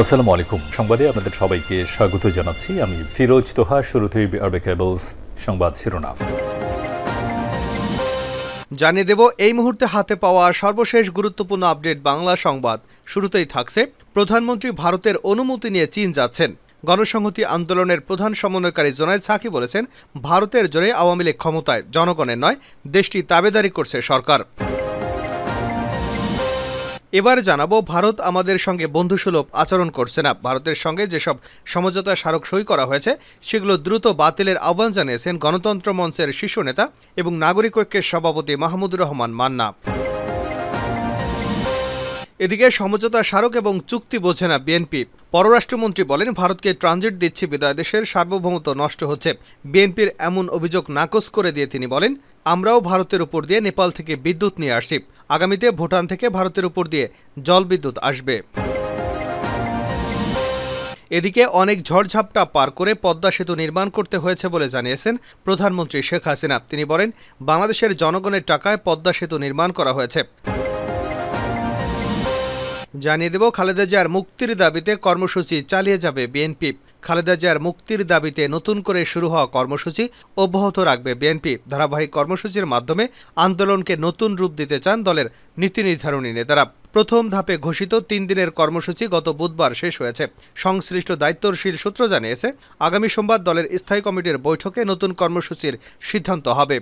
আসসালামু আলাইকুম। সংবাদে আপনাদের সবাইকে স্বাগত জানাচ্ছি। আমি ফিরোজ তোহা। শুরুতেই বিআরবি কেবলস সংবাদ শিরোনাম জানিয়ে দেব এই মুহূর্তে হাতে পাওয়া সর্বশেষ গুরুত্বপূর্ণ আপডেট বাংলা সংবাদ। শুরুতেই থাকছে প্রধানমন্ত্রী ভারতের অনুমতি নিয়ে চীন যাচ্ছেন। গণসংহতি আন্দোলনের প্রধান সমন্বয়কারী জোনায়েদ সাকি বলেছেন, ভারতের জোরে আওয়ামী লীগ ক্ষমতায়, জনগণের নয়। দেশটি তাবেদারি করছে সরকার। এবার জানাবো, ভারত আমাদের সঙ্গে বন্ধুসুলভ আচরণ করছে না। ভারতের সঙ্গে যেসব সমঝোতা স্মারক সই করা হয়েছে সেগুলো দ্রুত বাতিলের আহ্বান জানিয়েছেন গণতন্ত্র মঞ্চের শীর্ষ নেতা এবং নাগরিক ঐক্যের সভাপতি মাহমুদুর রহমান মান্না। এদিকে সমঝোতা স্মারক এবং চুক্তি বোঝে না বিএনপি। পররাষ্ট্রমন্ত্রী বলেন, ভারতকে ট্রানজিট দিচ্ছে বিদায় দেশের সার্বভৌমত্ব নষ্ট হচ্ছে। বিএনপির এমন অভিযোগ নাকচ করে দিয়ে তিনি বলেন, আমরাও ভারতের উপর দিয়ে নেপাল থেকে বিদ্যুৎ নিয়ে আসছি। আগামীতে ভুটান থেকে ভারতের উপর দিয়ে জল বিদ্যুৎ আসবে। এদিকে অনেক ঝড়ঝাপটা পার করে পদ্মা সেতু নির্মাণ করতে হয়েছে বলে জানিয়েছেন প্রধানমন্ত্রী শেখ হাসিনা। তিনি বলেন, বাংলাদেশের জনগণের টাকায় পদ্মা সেতু নির্মাণ করা হয়েছে। জানিয়ে দেব, খালেদা জিয়ার মুক্তির দাবিতে কর্মসূচি চালিয়ে যাবে বিএনপি। খালেদা জিয়ার মুক্তির দাবিতে নতুন করে শুরু হওয়া কর্মসূচি অব্যাহত রাখবে বিএনপি। ধারাবাহিক কর্মসূচির মাধ্যমে আন্দোলনকে নতুন রূপ দিতে চান দলের নীতি নির্ধারণী নেতারা। প্রথম ধাপে ঘোষিত 3 দিনের কর্মসূচি গত বুধবার শেষ হয়েছে। সংশ্লিষ্ট দায়িত্বশীল সূত্র জানিয়েছে, আগামী সোমবার দলের স্থায়ী কমিটির বৈঠকে নতুন কর্মসূচির সিদ্ধান্ত হবে।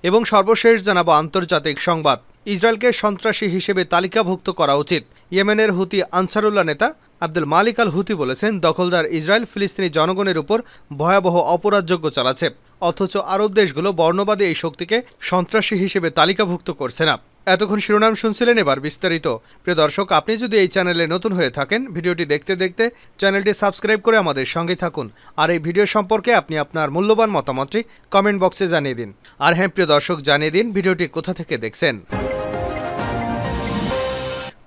এবং সর্বশেষ জানাবো আন্তর্জাতিক সংবাদ। ইসরায়েলকে সন্ত্রাসী হিসেবে তালিকাভুক্ত করা উচিত। ইয়েমেনের হুতি আনসারুল্লাহ নেতা আব্দুল মালিক আল হুতি বলেছেন, দখলদার ইসরায়েল ফিলিস্তিনি জনগণের উপর ভয়াবহ অপরাধযোগ্য চালাচ্ছে, অথচ আরব দেশগুলো বর্ণবাদী এই শক্তিকে সন্ত্রাসী হিসেবে তালিকাভুক্ত করছে না। এতক্ষণ শিরোনাম শুনছিলেন, এবার বিস্তারিত। প্রিয় দর্শক, আপনি যদি এই চ্যানেলে নতুন হয়ে থাকেন, ভিডিওটি দেখতে দেখতে চ্যানেলটি সাবস্ক্রাইব করে আমাদের সঙ্গে থাকুন। আর এই ভিডিও সম্পর্কে আপনি আপনার মূল্যবান মতামতটি কমেন্ট বক্সে জানিয়ে দিন। আর হ্যাঁ প্রিয় দর্শক, জানিয়ে দিন ভিডিওটি কোথা থেকে দেখছেন।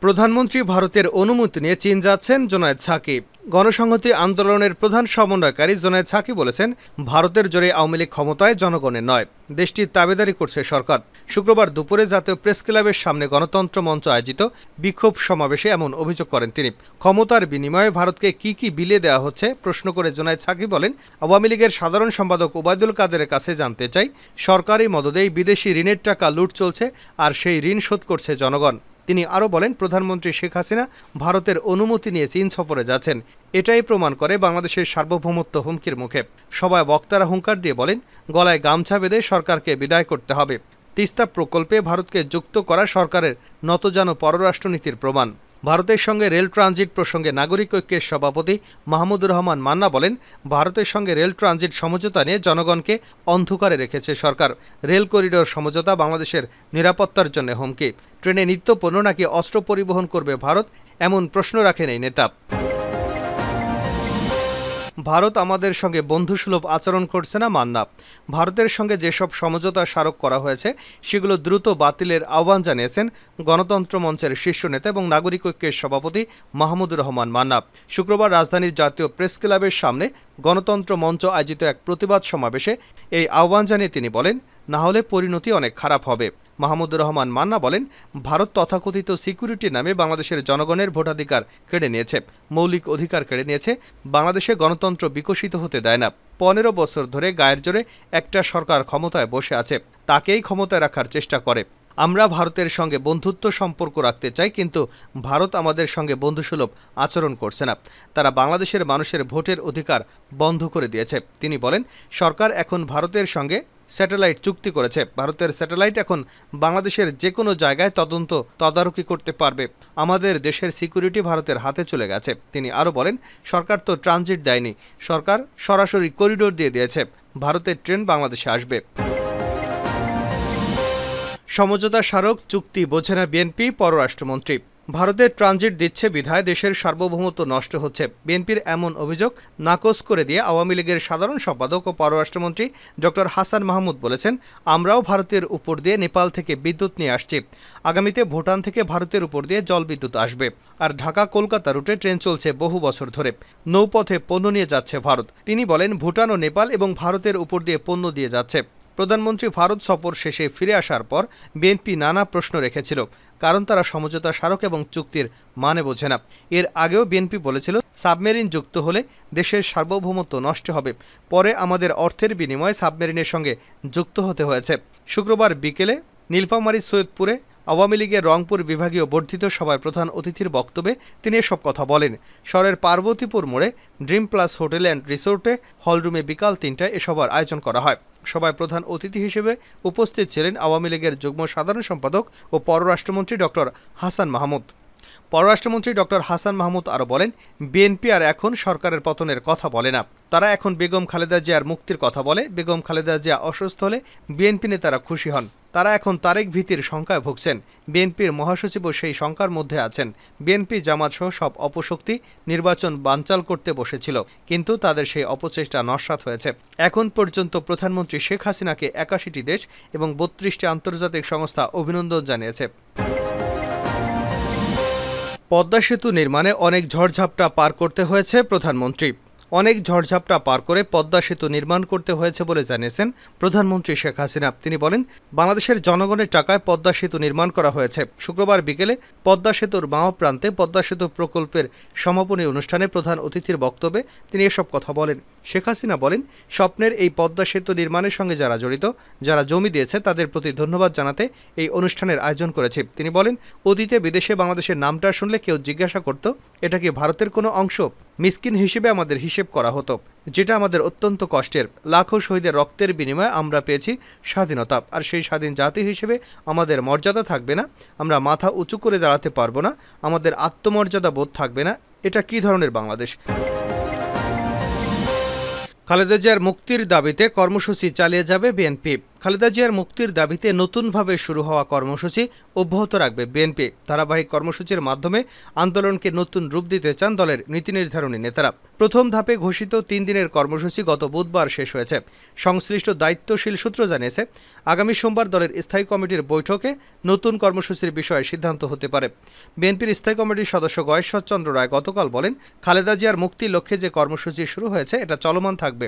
প্রধানমন্ত্রী ভারতের অনুমতি নিয়ে চীন যাচ্ছেন জোনায়েদ সাকি। গণসংহতি আন্দোলনের প্রধান সমন্বয়কারী জোনায়েদ সাকি বলেছেন, ভারতের জোরে আওয়ামী লীগ ক্ষমতায়, জনগণের নয়। দেশটির তাবেদারি করছে সরকার। শুক্রবার দুপুরে জাতীয় প্রেস ক্লাবের সামনে গণতন্ত্র মঞ্চ আয়োজিত বিক্ষোভ সমাবেশে এমন অভিযোগ করেন তিনি। ক্ষমতার বিনিময়ে ভারতকে কি কি বিলিয়ে দেওয়া হচ্ছে প্রশ্ন করে জোনায়েদ সাকি বলেন, আওয়ামী লীগের সাধারণ সম্পাদক ওবায়দুল কাদেরের কাছে জানতে চাই, সরকারি মদদেই বিদেশি ঋণের টাকা লুট চলছে, আর সেই ঋণ শোধ করছে জনগণ। তিনি আরও বলেন, প্রধানমন্ত্রী শেখ হাসিনা ভারতের অনুমতি নিয়ে চীন সফরে যাচ্ছেন। এটাই প্রমাণ করে বাংলাদেশের সার্বভৌমত্ব হুমকির মুখে। সবাই বক্তারা হুঙ্কার দিয়ে বলেন, গলায় গামছা বেঁধে সরকারকে বিদায় করতে হবে। তিস্তা প্রকল্পে ভারতকে যুক্ত করা সরকারের নতজানু পররাষ্ট্রনীতির প্রমাণ। ভারতের সঙ্গে রেল ট্রানজিট প্রসঙ্গে নাগরিক ঐক্যের সভাপতি মাহমুদুর রহমান মান্না বলেন, ভারতের সঙ্গে রেল ট্রানজিট সমঝোতা নিয়ে জনগণকে অন্ধকারে রেখেছে সরকার। রেল করিডোর সমঝোতা বাংলাদেশের নিরাপত্তার জন্য হুমকি। ট্রেনে নিত্য পণ্য নাকি অস্ত্র পরিবহন করবে ভারত, এমন প্রশ্ন রাখেন এই নেতা। ভারত আমাদের সঙ্গে বন্ধুসুলভ আচরণ করছে না মান্না। ভারতের সঙ্গে যেসব সমঝোতা স্মারক করা হয়েছে সেগুলো দ্রুত বাতিলের আহ্বান জানিয়েছেন গণতন্ত্র মঞ্চের শীর্ষ নেতা এবং নাগরিক ঐক্যের সভাপতি মাহমুদুর রহমান মান্না। শুক্রবার রাজধানীর জাতীয় প্রেস ক্লাবের সামনে গণতন্ত্র মঞ্চ আয়োজিত এক প্রতিবাদ সমাবেশে এই আহ্বান জানিয়ে তিনি বলেন, না হলে পরিণতি অনেক খারাপ হবে। মাহমুদুর রহমান মান্না বলেন, ভারত তথাকথিত সিকিউরিটির নামে বাংলাদেশের জনগণের ভোটাধিকার কেড়ে নিয়েছে, মৌলিক অধিকার কেড়ে নিয়েছে। বাংলাদেশে গণতন্ত্র বিকশিত হতে দেয় না। 15 বছর ধরে গায়ের জোরে একটা সরকার ক্ষমতায় বসে আছে, তাকেই ক্ষমতায় রাখার চেষ্টা করে। আমরা ভারতের সঙ্গে বন্ধুত্ব সম্পর্ক রাখতে চাই, কিন্তু ভারত আমাদের সঙ্গে বন্ধুসুলভ আচরণ করছে না। তারা বাংলাদেশের মানুষের ভোটের অধিকার বন্ধ করে দিয়েছে। তিনি বলেন, সরকার এখন ভারতের সঙ্গে স্যাটেলাইট চুক্তি করেছে। ভারতের স্যাটেলাইট এখন বাংলাদেশের যে কোনো জায়গায় তদারকি করতে পারবে। আমাদের দেশের সিকিউরিটি ভারতের হাতে চলে গেছে। তিনি আরও বলেন, সরকার তো ট্রানজিট দেয়নি, সরকার সরাসরি করিডোর দিয়ে দিয়েছে। ভারতের ট্রেন বাংলাদেশে আসবে। সমঝোতা স্মারক চুক্তি বোঝে না বিএনপি। পররাষ্ট্রমন্ত্রী, ভারতের ট্রানজিট দিচ্ছে বিধায় দেশের সার্বভৌমত্ব নষ্ট হচ্ছে। বিএনপির এমন অভিযোগ নাকচ করে দিয়ে আওয়ামী লীগের সাধারণ সম্পাদক ও পররাষ্ট্রমন্ত্রী ডক্টর হাসান মাহমুদ বলেছেন, আমরাও ভারতের উপর দিয়ে নেপাল থেকে বিদ্যুৎ নিয়ে আসছি। আগামীতে ভুটান থেকে ভারতের উপর দিয়ে জল বিদ্যুৎ আসবে। আর ঢাকা কলকাতা রুটে ট্রেন চলছে বহু বছর ধরে। নৌপথে পণ্য নিয়ে যাচ্ছে ভারত। তিনি বলেন, ভুটান ও নেপাল এবং ভারতের উপর দিয়ে পণ্য দিয়ে যাচ্ছে। প্রধানমন্ত্রী ভারত সফর শেষে ফিরে আসার পর বিএনপি নানা প্রশ্ন রেখেছিল। কারণ তারা সমঝোতা স্মারক এবং চুক্তির মানে বোঝে না। এর আগেও বিএনপি বলেছিল সাবমেরিন যুক্ত হলে দেশের সার্বভৌমত্ব নষ্ট হবে। পরে আমাদের অর্থের বিনিময়ে সাবমেরিনের সঙ্গে যুক্ত হতে হয়েছে। শুক্রবার বিকেলে নীলফামারী সৈয়দপুরে আওয়ামী লীগের রংপুর বিভাগীয় বর্ধিত সভায় প্রধান অতিথির বক্তব্যে তিনি এসব কথা বলেন। শহরের পার্বতীপুর মোড়ে ড্রিম প্লাস হোটেল অ্যান্ড রিসোর্টে হলরুমে বিকাল ৩টায় এ সভার আয়োজন করা হয়। সভায় প্রধান অতিথি হিসেবে উপস্থিত ছিলেন আওয়ামী লীগের যুগ্ম সাধারণ সম্পাদক ও পররাষ্ট্রমন্ত্রী ডক্টর হাসান মাহমুদ। পররাষ্ট্রমন্ত্রী ডক্টর হাসান মাহমুদ আরও বলেন, বিএনপি আর এখন সরকারের পতনের কথা বলে না। তারা এখন বেগম খালেদা জিয়ার মুক্তির কথা বলে। বেগম খালেদা জিয়া অসুস্থ হলে বিএনপি নেতারা খুশি হন। তারা এখন তারেক ভীতির শঙ্কায় ভুগছেন। বিএনপির মহাসচিবও সেই শঙ্কার মধ্যে আছেন। বিএনপি জামাতসহ সব অপশক্তি নির্বাচন বানচাল করতে বসেছিল, কিন্তু তাদের সেই অপচেষ্টা নস্যাৎ হয়েছে। এখন পর্যন্ত প্রধানমন্ত্রী শেখ হাসিনাকে ৮১টি দেশ এবং ৩২টি আন্তর্জাতিক সংস্থা অভিনন্দন জানিয়েছে। পদ্মা সেতু নির্মাণে অনেক ঝড়ঝাপটা পার করতে হয়েছে প্রধানমন্ত্রী। অনেক ঝড়ঝাপটা পার করে পদ্মা সেতু নির্মাণ করতে হয়েছে বলে জানিয়েছেন প্রধানমন্ত্রী শেখ হাসিনা। তিনি বলেন, বাংলাদেশের জনগণের টাকায় পদ্মা সেতু নির্মাণ করা হয়েছে। শুক্রবার বিকেলে পদ্মা সেতুর বাঁ প্রান্তে পদ্মা সেতু প্রকল্পের সমাপনী অনুষ্ঠানে প্রধান অতিথির বক্তব্যে তিনি এসব কথা বলেন। শেখ হাসিনা বলেন, স্বপ্নের এই পদ্মা সেতু নির্মাণের সঙ্গে যারা জড়িত, যারা জমি দিয়েছে, তাদের প্রতি ধন্যবাদ জানাতে এই অনুষ্ঠানের আয়োজন করেছে। তিনি বলেন, অতীতে বিদেশে বাংলাদেশের নামটা শুনলে কেউ জিজ্ঞাসা করত, এটা কি ভারতের কোনো অংশ? মিসকিন হিসেবে আমাদের হিসেব করা হতো, যেটা আমাদের অত্যন্ত কষ্টের। লাখো শহীদের রক্তের বিনিময়ে আমরা পেয়েছি স্বাধীনতা। আর সেই স্বাধীন জাতি হিসেবে আমাদের মর্যাদা থাকবে না, আমরা মাথা উঁচু করে দাঁড়াতে পারবো না, আমাদের আত্মমর্যাদা বোধ থাকবে না। এটা কী ধরনের বাংলাদেশ? খালেদা জিয়ার মুক্তির দাবিতে কর্মসূচি চালিয়ে যাবে বিএনপি। খালেদা জিয়ার মুক্তির দাবিতে নতুনভাবে শুরু হওয়া কর্মসূচি অব্যাহত রাখবে বিএনপি। ধারাবাহিক কর্মসূচির মাধ্যমে আন্দোলনকে নতুন রূপ দিতে চান দলের নীতি নির্ধারণী নেতারা। প্রথম ধাপে ঘোষিত ৩ দিনের কর্মসূচি গত বুধবার শেষ হয়েছে। সংশ্লিষ্ট দায়িত্বশীল সূত্র জানিয়েছে, আগামী সোমবার দলের স্থায়ী কমিটির বৈঠকে নতুন কর্মসূচির বিষয়ে সিদ্ধান্ত হতে পারে। বিএনপির স্থায়ী কমিটির সদস্য গয়েশ্বরচন্দ্র রায় গতকাল বলেন, খালেদা জিয়ার মুক্তির লক্ষ্যে যে কর্মসূচি শুরু হয়েছে এটা চলমান থাকবে।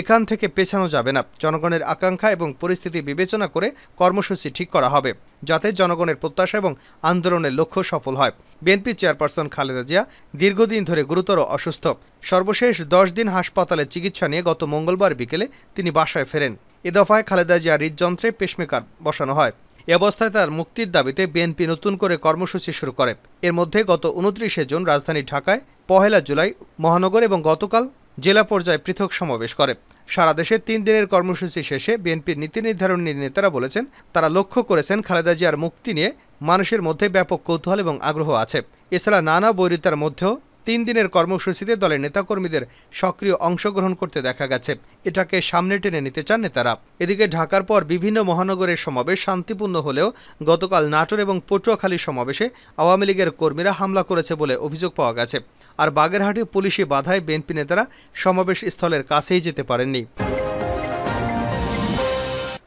এখান থেকে পেছানো যাবে না। জনগণের আকাঙ্ক্ষা এবং পরিস্থিতি বিবেচনা করে কর্মসূচি ঠিক করা হবে, যাতে জনগণের প্রত্যাশা এবং আন্দোলনের লক্ষ্য সফল হয়। বিএনপি চেয়ারপারসন খালেদা জিয়া দীর্ঘদিন ধরে গুরুতর অসুস্থ। সর্বশেষ 10 দিন হাসপাতালে চিকিৎসা নিয়ে গত মঙ্গলবার বিকেলে তিনি বাসায় ফেরেন। এ দফায় খালেদা জিয়া হৃদযন্ত্রে পেসমেকার বসানো হয়। এ অবস্থায় তার মুক্তির দাবিতে বিএনপি নতুন করে কর্মসূচি শুরু করে। এর মধ্যে গত 29শে জুন রাজধানী ঢাকায়, 1 জুলাই মহানগর এবং গতকাল জেলা পর্যায়ে পৃথক সমাবেশ করে। সারা দেশে 3 দিনের কর্মসূচি শেষে বিএনপির নীতি নির্ধারণী নেতারা বলেছেন, তারা লক্ষ্য করেছেন খালেদা জিয়ার মুক্তি নিয়ে মানুষের মধ্যে ব্যাপক কৌতূহল এবং আগ্রহ আছে। এছাড়া নানা বৈরিতার মধ্যেও 3 দিনের কর্মসূচিতে দলের নেতাকর্মীদের সক্রিয় অংশগ্রহণ করতে দেখা গেছে। এটাকে সামনে টেনে নিতে চান নেতারা। এদিকে ঢাকার পর বিভিন্ন মহানগরের সমাবেশ শান্তিপূর্ণ হলেও গতকাল নাটোর এবং পটুয়াখালীর সমাবেশে আওয়ামী লীগের কর্মীরা হামলা করেছে বলে অভিযোগ পাওয়া গেছে। আর বাগেরহাটে পুলিশি বাধায় বিএনপি নেতারা সমাবেশ স্থলের কাছেই যেতে পারেননি।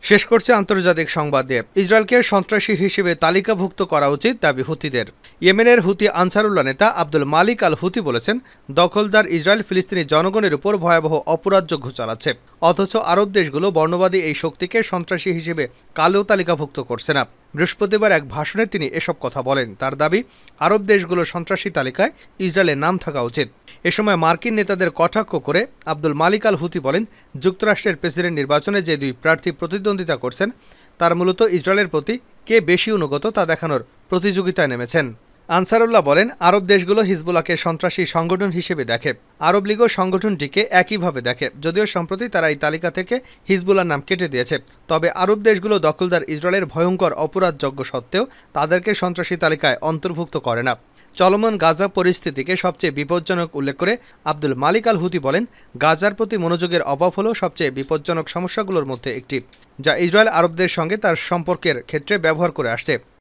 শেষ করছে আন্তর্জাতিক সংবাদ দিয়ে। ইসরায়েলকে সন্ত্রাসী হিসেবে তালিকাভুক্ত করা উচিত দাবি হুতিদের। ইয়েমেনের হুতি আনসারুল্লাহ নেতা আব্দুল মালিক আল হুতি বলেছেন, দখলদার ইসরায়েল ফিলিস্তিনি জনগণের উপর ভয়াবহ অপরাধযোগ্য চালাচ্ছে, অথচ আরব দেশগুলো বর্ণবাদী এই শক্তিকে সন্ত্রাসী হিসেবে কালো তালিকাভুক্ত করছে না। বৃহস্পতিবার এক ভাষণে তিনি এসব কথা বলেন। তার দাবি, আরব দেশগুলোর সন্ত্রাসী তালিকায় ইসরায়েলের নাম থাকা উচিত। এ সময় মার্কিন নেতাদের কটাক্ষ করে আব্দুল মালিক আল হুতি বলেন, যুক্তরাষ্ট্রের প্রেসিডেন্ট নির্বাচনে যে 2 প্রার্থী প্রতিদ্বন্দ্বিতা করছেন, তার মূলত ইসরায়েলের প্রতি কে বেশি অনুগত তা দেখানোর প্রতিযোগিতায় নেমেছেন। আনসারুল্লাহ বলেন, আরব দেশগুলো হিজবুল্লাহকে সন্ত্রাসী সংগঠন হিসেবে দেখে। আরব লীগও সংগঠনটিকে একইভাবে দেখে, যদিও সম্প্রতি তারা এই তালিকা থেকে হিজবুল্লাহর নাম কেটে দিয়েছে। তবে আরব দেশগুলো দখলদার ইসরায়েলের ভয়ঙ্কর অপরাধযোগ্য সত্ত্বেও তাদেরকে সন্ত্রাসী তালিকায় অন্তর্ভুক্ত করে না। চলমান গাজা পরিস্থিতিকে সবচেয়ে বিপজ্জনক উল্লেখ করে আব্দুল মালিক আল হুতি বলেন, গাজার প্রতি মনোযোগের অভাব হল সবচেয়ে বিপজ্জনক সমস্যাগুলোর মধ্যে একটি, যা ইসরায়েল আরবদের সঙ্গে তার সম্পর্কের ক্ষেত্রে ব্যবহার করে আসছে।